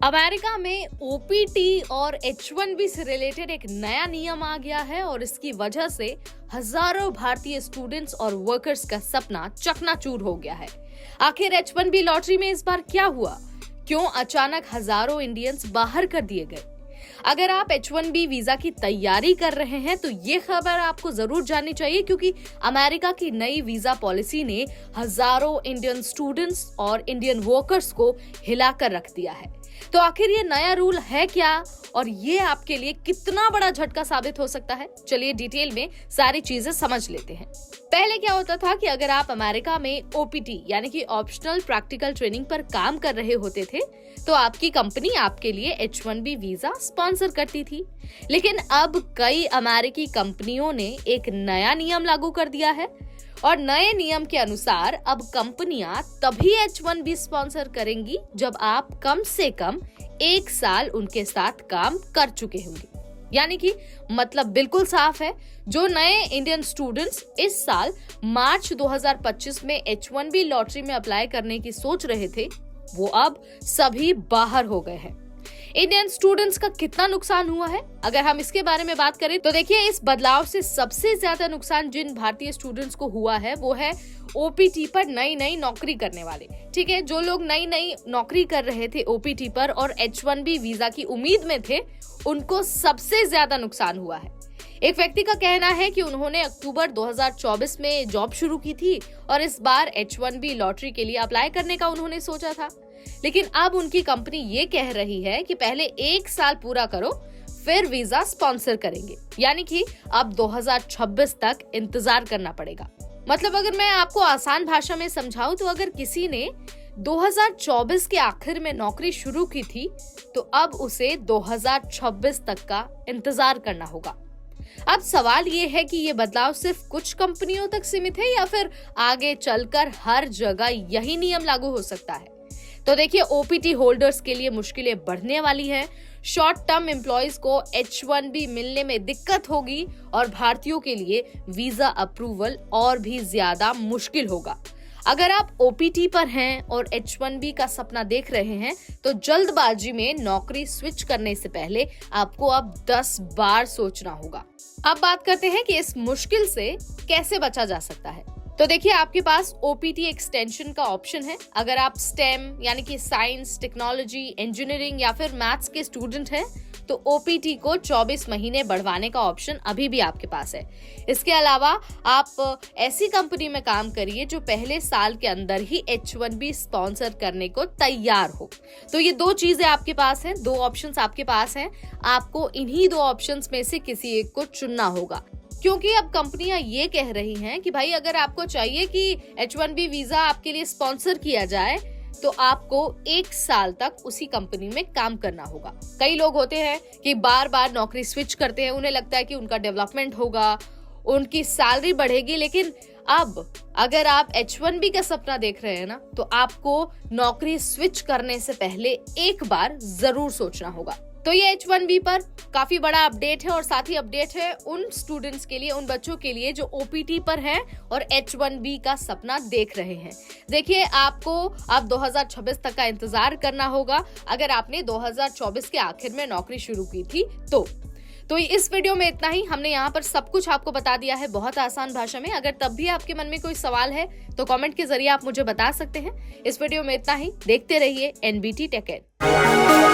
America में OPT और H1B से रिलेटेड एक नया नियम आ गया है और इसकी वजह से हजारों भारतीय स्टूडेंट्स और वर्कर्स का सपना चकनाचूर हो गया है। आखिर H1B लॉटरी में इस बार क्या हुआ? क्यों अचानक हजारों इंडियंस बाहर कर दिए गए? अगर आप H1B वीजा की तैयारी कर रहे हैं तो ये खबर आपको जरूर जाननी चाहिए, क्योंकि अमेरिका की नई वीजा पॉलिसी ने हजारों इंडियन स्टूडेंट्स और इंडियन वर्कर्स को हिलाकर रख दिया है। तो आखिर ये नया रूल है क्या और ये आपके लिए कितना बड़ा झटका साबित हो सकता है? चलिए डिटेल में सारी चीजें समझ लेते हैं। पहले क्या होता था कि अगर आप अमेरिका में ओपीटी यानी कि ऑप्शनल प्रैक्टिकल ट्रेनिंग पर काम कर रहे होते थे तो आपकी कंपनी आपके लिए H1B वीजा स्पॉन्सर करती थी। लेकिन अब कई अमेरिकी कंपनियों ने एक नया नियम लागू कर दिया है और नए नियम के अनुसार अब कंपनियां तभी H1B स्पॉन्सर करेंगी जब आप कम से कम 1 साल उनके साथ काम कर चुके होंगे। यानी कि मतलब बिल्कुल साफ है, जो नए इंडियन स्टूडेंट्स इस साल मार्च 2025 में H1B लॉटरी में अप्लाई करने की सोच रहे थे वो अब सभी बाहर हो गए हैं। इंडियन स्टूडेंट्स का कितना नुकसान हुआ है अगर हम इसके बारे में बात करें तो देखिए, इस बदलाव से सबसे ज्यादा नुकसान जिन भारतीय स्टूडेंट्स को हुआ है वो है ओपीटी पर नई नौकरी करने वाले। ठीक है, जो लोग नई नौकरी कर रहे थे ओपीटी पर और H1B वीजा की उम्मीद में थे उनको सबसे ज्यादा नुकसान हुआ है। एक व्यक्ति का कहना है कि उन्होंने अक्टूबर 2024 में जॉब शुरू की थी और इस बार H1B लॉटरी के लिए अप्लाई करने का उन्होंने सोचा था, लेकिन अब उनकी कंपनी ये कह रही है कि पहले 1 साल पूरा करो फिर वीजा स्पॉन्सर करेंगे। यानी कि अब 2026 तक इंतजार करना पड़ेगा। मतलब अगर मैं आपको आसान भाषा में समझाऊं तो अगर किसी ने 2024 के आखिर में नौकरी शुरू की थी तो अब उसे 2026 तक का इंतजार करना होगा। अब सवाल ये है कि ये बदलाव सिर्फ कुछ कंपनियों तक सीमित है या फिर आगे चलकर हर जगह यही नियम लागू हो सकता है? तो देखिए, ओपीटी होल्डर्स के लिए मुश्किलें बढ़ने वाली है। शॉर्ट टर्म एम्प्लॉइज को H1B मिलने में दिक्कत होगी और भारतीयों के लिए वीजा अप्रूवल और भी ज्यादा मुश्किल होगा। अगर आप ओपीटी पर हैं और H1B का सपना देख रहे हैं तो जल्दबाजी में नौकरी स्विच करने से पहले आपको अब 10 बार सोचना होगा। अब बात करते हैं कि इस मुश्किल से कैसे बचा जा सकता है। तो देखिए, आपके पास ओपीटी एक्सटेंशन का ऑप्शन है। अगर आप स्टेम यानी कि साइंस, टेक्नोलॉजी, इंजीनियरिंग या फिर मैथ्स के स्टूडेंट हैं तो ओपीटी को 24 महीने बढ़वाने का ऑप्शन अभी भी आपके पास है। इसके अलावा आप ऐसी कंपनी में काम करिए जो पहले साल के अंदर ही H1B स्पॉन्सर करने को तैयार हो। तो ये 2 चीजें आपके पास हैं, 2 ऑप्शंस आपके पास हैं। आपको इन्हीं 2 ऑप्शंस में से किसी एक को चुनना होगा, क्योंकि अब कंपनियां ये कह रही हैं कि भाई अगर आपको चाहिए कि H1B वीजा आपके लिए स्पॉन्सर किया जाए तो आपको 1 साल तक उसी कंपनी में काम करना होगा। कई लोग होते हैं कि बार बार नौकरी स्विच करते हैं, उन्हें लगता है कि उनका डेवलपमेंट होगा, उनकी सैलरी बढ़ेगी, लेकिन अब अगर आप H1B का सपना देख रहे हैं ना तो आपको नौकरी स्विच करने से पहले 1 बार जरूर सोचना होगा। तो ये H1B पर काफी बड़ा अपडेट है और साथ ही अपडेट है उन स्टूडेंट्स के लिए, उन बच्चों के लिए जो ओपीटी पर हैं और H1B का सपना देख रहे हैं। देखिए, आपको अब 2026 तक का इंतजार करना होगा अगर आपने 2024 के आखिर में नौकरी शुरू की थी तो इस वीडियो में इतना ही। हमने यहाँ पर सब कुछ आपको बता दिया है बहुत आसान भाषा में। अगर तब भी आपके मन में कोई सवाल है तो कमेंट के जरिए आप मुझे बता सकते हैं। इस वीडियो में इतना ही। देखते रहिए NBT टेक एड।